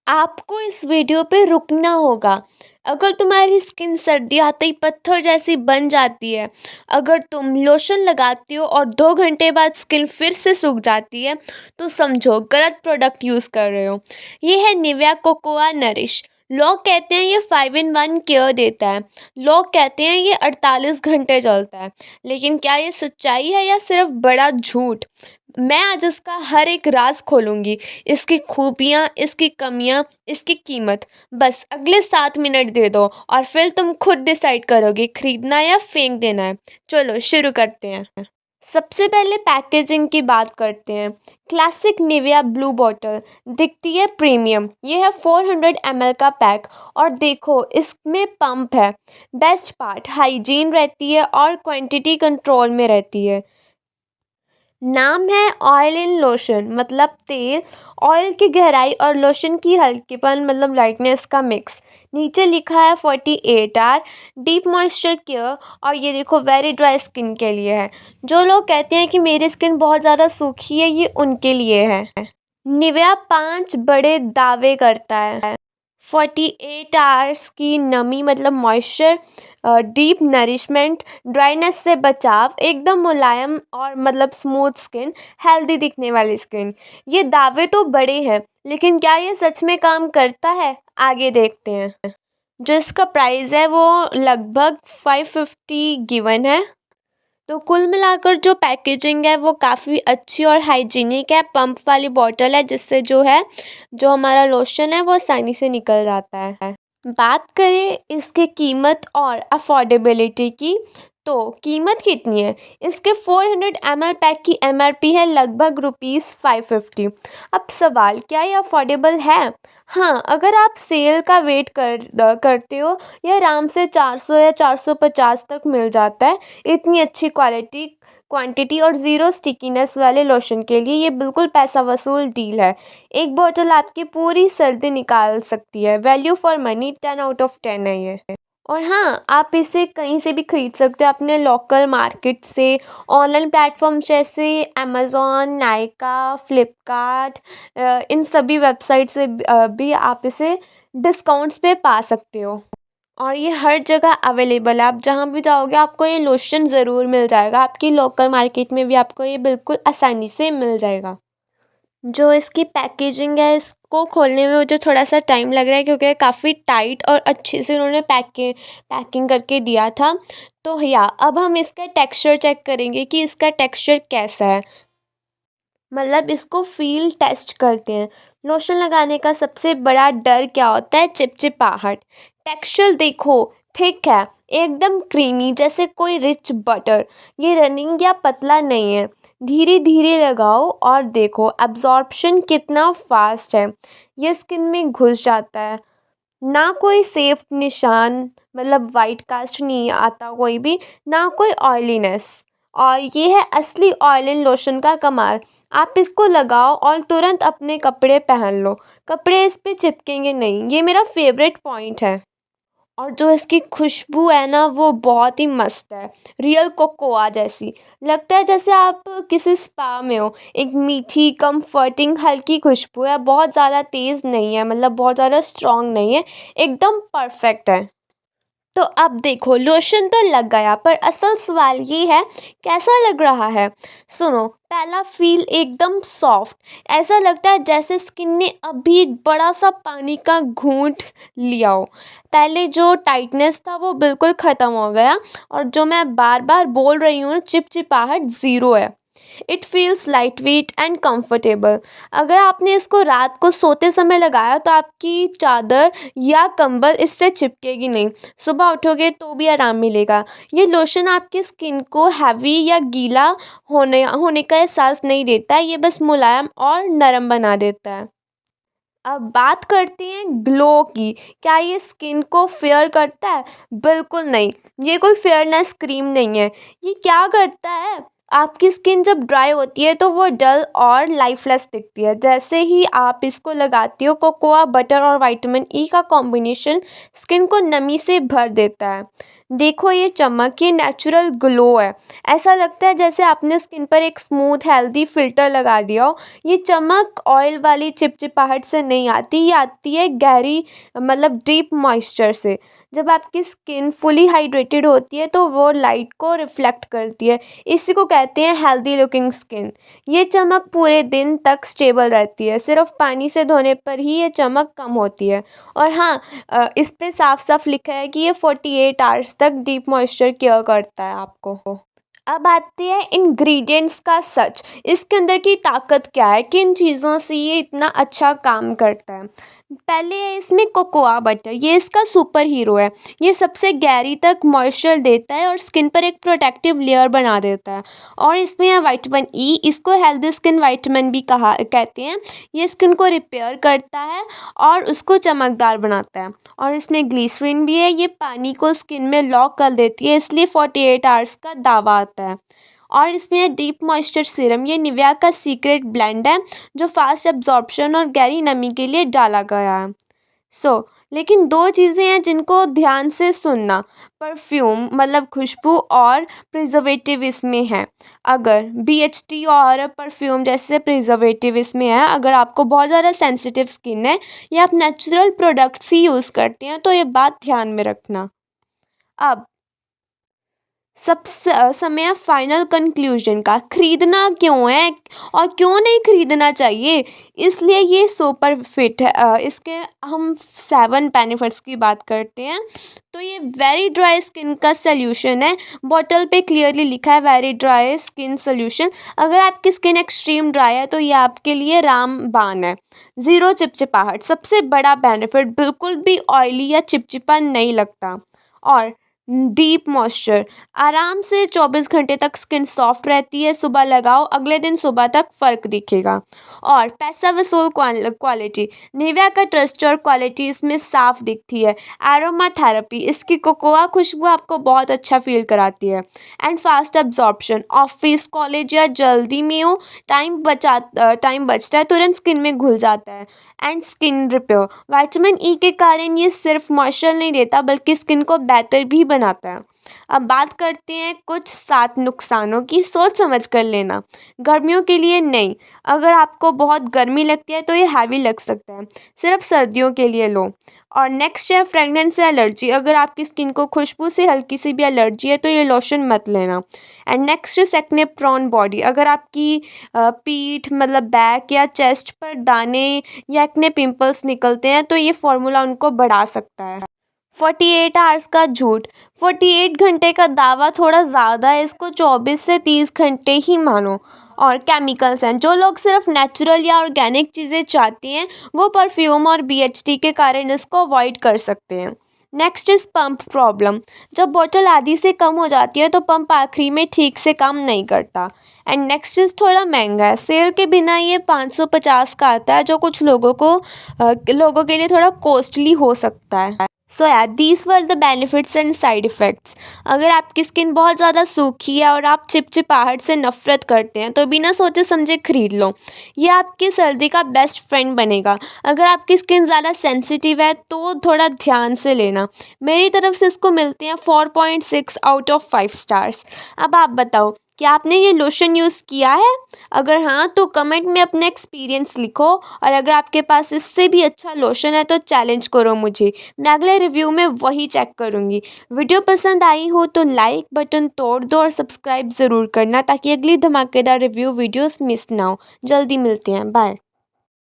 आपको इस वीडियो पे रुकना होगा। अगर तुम्हारी स्किन सर्दी आते ही पत्थर जैसी बन जाती है, अगर तुम लोशन लगाती हो और 2 घंटे बाद स्किन फिर से सूख जाती है, तो समझो गलत प्रोडक्ट यूज़ कर रहे हो। ये है निविया कोकोआ नरिश। लोग कहते हैं ये 5 in 1 केयर देता है। लोग कहते हैं ये 48 घंटे चलता है। लेकिन क्या ये सच्चाई है या सिर्फ बड़ा झूठ? मैं आज इसका हर एक राज खोलूंगी। इसकी खूबियाँ, इसकी कमियाँ, इसकी कीमत। बस अगले 7 मिनट दे दो और फिर तुम खुद डिसाइड करोगे खरीदना या फेंक देना है। चलो शुरू करते हैं। सबसे पहले पैकेजिंग की बात करते हैं। क्लासिक निविया ब्लू बॉटल दिखती है प्रीमियम। ये है 400 ml का पैक और देखो इसमें पंप है। बेस्ट पार्ट, हाइजीन रहती है और क्वांटिटी कंट्रोल में रहती है। नाम है ऑयल इन लोशन, मतलब तेल, ऑयल की गहराई और लोशन की हल्कीपन मतलब लाइटनेस का मिक्स। नीचे लिखा है 48 आवर डीप मॉइस्चर केयर और ये देखो वेरी ड्राई स्किन के लिए है। जो लोग कहते हैं कि मेरी स्किन बहुत ज़्यादा सूखी है, ये उनके लिए है। निविया 5 बड़े दावे करता है। 48 आवर्स की नमी मतलब मॉइस्चर, डीप नरिशमेंट, ड्राइनेस से बचाव, एकदम मुलायम और मतलब स्मूथ स्किन, हेल्दी दिखने वाली स्किन। ये दावे तो बड़े हैं, लेकिन क्या ये सच में काम करता है? आगे देखते हैं। जो इसका प्राइस है वो लगभग 550 गिवन है। तो कुल मिलाकर जो पैकेजिंग है वो काफ़ी अच्छी और हाइजीनिक है। पंप वाली बॉटल है जिससे जो हमारा लोशन है वो आसानी से निकल जाता है। बात करें इसकी कीमत और अफोर्डेबिलिटी की, तो कीमत कितनी है? इसके 400 ml पैक की MRP है लगभग ₹550। अब सवाल, क्या ये अफोर्डेबल है? हाँ, अगर आप सेल का वेट करते हो, ये आराम से 400 या 450 तक मिल जाता है। इतनी अच्छी क्वांटिटी और ज़ीरो स्टिकीनेस वाले लोशन के लिए ये बिल्कुल पैसा वसूल डील है। एक बोतल आपकी पूरी सर्दी निकाल सकती है। Value for money 10 out of 10 है ये। और हाँ, आप इसे कहीं से भी खरीद सकते हो, अपने लोकल मार्केट से, ऑनलाइन प्लेटफॉर्म जैसे अमेज़ॉन, नायका, फ्लिपकार्ट, इन सभी वेबसाइट से भी आप इसे डिस्काउंट्स पे पा सकते हो। और ये हर जगह अवेलेबल है। आप जहाँ भी जाओगे आपको ये लोशन ज़रूर मिल जाएगा। आपकी लोकल मार्केट में भी आपको ये बिल्कुल आसानी से मिल जाएगा। जो इसकी पैकेजिंग है, इसको खोलने में मुझे थोड़ा सा टाइम लग रहा है क्योंकि काफ़ी टाइट और अच्छे से उन्होंने पैकिंग करके दिया था। तो या अब हम इसका टेक्सचर चेक करेंगे कि इसका टेक्सचर कैसा है, मतलब इसको फील टेस्ट करते हैं। लोशन लगाने का सबसे बड़ा डर क्या होता है? चिपचिपाहट। टेक्सचर देखो, थिक है, एकदम क्रीमी जैसे कोई रिच बटर। ये रनिंग या पतला नहीं है। धीरे धीरे लगाओ और देखो एब्जॉर्प्शन कितना फास्ट है। ये स्किन में घुस जाता है। ना कोई सेफ निशान, मतलब वाइट कास्ट नहीं आता कोई भी, ना कोई ऑयलीनेस। और ये है असली ऑयल इन लोशन का कमाल। आप इसको लगाओ और तुरंत अपने कपड़े पहन लो, कपड़े इस पे चिपकेंगे नहीं। ये मेरा फेवरेट पॉइंट है। और जो इसकी खुशबू है ना वो बहुत ही मस्त है, रियल कोकोआ जैसी। लगता है जैसे आप किसी स्पा में हो। एक मीठी कंफर्टिंग हल्की खुशबू है, बहुत ज़्यादा तेज़ नहीं है, मतलब बहुत ज़्यादा स्ट्रॉन्ग नहीं है, एकदम परफेक्ट है। तो अब देखो लोशन तो लग गया, पर असल सवाल ये है कैसा लग रहा है। सुनो, पहला फील एकदम सॉफ्ट। ऐसा लगता है जैसे स्किन ने अभी एक बड़ा सा पानी का घूंट लिया हो। पहले जो टाइटनेस था वो बिल्कुल ख़त्म हो गया और जो मैं बार बार बोल रही हूँ चिपचिपाहट ज़ीरो है। It feels light weight and comfortable. अगर आपने इसको रात को सोते समय लगाया तो आपकी चादर या कंबल इससे चिपकेगी नहीं। सुबह उठोगे तो भी आराम मिलेगा। ये लोशन आपकी स्किन को हैवी या गीला होने का एहसास नहीं देता है, ये बस मुलायम और नरम बना देता है। अब बात करते हैं ग्लो की। क्या ये स्किन को फेयर करता है? बिल्कुल नहीं। ये कोई फेयरनेस क्रीम नहीं है। ये क्या करता है, आपकी स्किन जब ड्राई होती है तो वो डल और लाइफलेस दिखती है। जैसे ही आप इसको लगाती हो, कोकोआ बटर और विटामिन ई का कॉम्बिनेशन स्किन को नमी से भर देता है। देखो ये चमक, ये नेचुरल ग्लो है। ऐसा लगता है जैसे आपने स्किन पर एक स्मूथ हेल्दी फ़िल्टर लगा दिया हो। ये चमक ऑयल वाली चिपचिपाहट से नहीं आती, ये आती है गहरी मतलब डीप मॉइस्चर से। जब आपकी स्किन फुली हाइड्रेटेड होती है तो वो लाइट को रिफ्लेक्ट करती है। इसी को कहते हैं हेल्दी लुकिंग स्किन। ये चमक पूरे दिन तक स्टेबल रहती है, सिर्फ पानी से धोने पर ही ये चमक कम होती है। और हाँ, इस पे साफ साफ लिखा है कि ये 48 आवर्स तक डीप मॉइस्चर केयर करता है आपको। अब आते हैं इंग्रेडिएंट्स का सच, इसके अंदर की ताकत क्या है, किन चीज़ों से ये इतना अच्छा काम करता है। पहले है इसमें कोकोआ बटर, ये इसका सुपर हीरो है। ये सबसे गहरी तक मॉइस्चर देता है और स्किन पर एक प्रोटेक्टिव लेयर बना देता है। और इसमें है विटामिन ई, इसको हेल्दी स्किन विटामिन भी कहते हैं। ये स्किन को रिपेयर करता है और उसको चमकदार बनाता है। और इसमें ग्लिसरीन भी है, ये पानी को स्किन में लॉक कर देती है, इसलिए 48 आवर्स का दावा आता है। और इसमें है डीप मॉइस्चर सीरम, ये निविया का सीक्रेट ब्लेंड है जो फास्ट एब्जॉर्प्शन और गहरी नमी के लिए डाला गया है। लेकिन दो चीज़ें हैं जिनको ध्यान से सुनना, परफ्यूम मतलब खुशबू और प्रिजर्वेटिव इसमें है। अगर BHT और परफ्यूम जैसे प्रिजर्वेटिव इसमें है, अगर आपको बहुत ज़्यादा सेंसिटिव स्किन है या आप नेचुरल प्रोडक्ट्स ही यूज़ करते हैं तो ये बात ध्यान में रखना। अब सब समय फाइनल कंक्लूजन का, खरीदना क्यों है और क्यों नहीं खरीदना चाहिए। इसलिए ये सुपर फिट है। इसके हम 7 बेनिफिट्स की बात करते हैं। तो ये वेरी ड्राई स्किन का सल्यूशन है। बॉटल पे क्लियरली लिखा है वेरी ड्राई स्किन सल्यूशन। अगर आपकी स्किन एक्सट्रीम ड्राई है तो ये आपके लिए रामबाण है। ज़ीरो चिपचिपाहट, सबसे बड़ा बेनिफिट, बिल्कुल भी ऑयली या चिपचिपा नहीं लगता। और डीप मॉइस्चर, आराम से 24 घंटे तक स्किन सॉफ्ट रहती है। सुबह लगाओ, अगले दिन सुबह तक फ़र्क दिखेगा। और पैसा वसूल क्वालिटी, निविया का ट्रस्ट और क्वालिटी इसमें साफ दिखती है। एरोमा थेरेपी, इसकी कोकोआ खुशबू आपको बहुत अच्छा फील कराती है। And fast absorption, office college या जल्दी में हो, टाइम बचता है, तुरंत स्किन में घुल जाता है। And skin repair, vitamin E के कारण ये सिर्फ मॉइस्चर नहीं देता बल्कि स्किन को बेहतर भी बनाता है। अब बात करते हैं कुछ 7 नुकसानों की, सोच समझ कर लेना। गर्मियों के लिए नहीं, अगर आपको बहुत गर्मी लगती है तो ये हैवी लग सकता है, सिर्फ सर्दियों के लिए लो। और नेक्स्ट है फ्रेगनेंस से एलर्जी, अगर आपकी स्किन को खुशबू से हल्की सी भी एलर्जी है तो ये लोशन मत लेना। And next is acne prone body, अगर आपकी पीठ मतलब बैक या चेस्ट पर दाने या एक्ने पिंपल्स निकलते हैं तो ये फार्मूला उनको बढ़ा सकता है। 48 आवर्स का झूठ, 48 घंटे का दावा थोड़ा ज़्यादा है, इसको 24 से 30 घंटे ही मानो। और केमिकल्स हैं, जो लोग सिर्फ नेचुरल या ऑर्गेनिक चीज़ें चाहती हैं वो परफ्यूम और BHT के कारण इसको अवॉइड कर सकते हैं। नेक्स्ट इज़ पंप प्रॉब्लम, जब बोतल आधी से कम हो जाती है तो पंप आखिरी में ठीक से काम नहीं करता। एंड नेक्स्ट इज़ थोड़ा महंगा है, सेल के बिना ये 550 का आता है जो कुछ लोगों के लिए थोड़ा कॉस्टली हो सकता है। सो यार these were the benefits and side effects. अगर आपकी स्किन बहुत ज़्यादा सूखी है और आप चिपचिपाहट से नफ़रत करते हैं तो बिना सोचे समझे खरीद लो, ये आपकी सर्दी का बेस्ट फ्रेंड बनेगा। अगर आपकी स्किन ज़्यादा सेंसिटिव है तो थोड़ा ध्यान से लेना। मेरी तरफ से इसको मिलते हैं 4.6 आउट ऑफ 5 स्टार्स। अब आप बताओ, क्या आपने ये लोशन यूज़ किया है? अगर हाँ तो कमेंट में अपना एक्सपीरियंस लिखो, और अगर आपके पास इससे भी अच्छा लोशन है तो चैलेंज करो मुझे, मैं अगले रिव्यू में वही चेक करूँगी। वीडियो पसंद आई हो तो लाइक बटन तोड़ दो और सब्सक्राइब ज़रूर करना ताकि अगली धमाकेदार रिव्यू वीडियोस मिस ना हो। जल्दी मिलते हैं, बाय।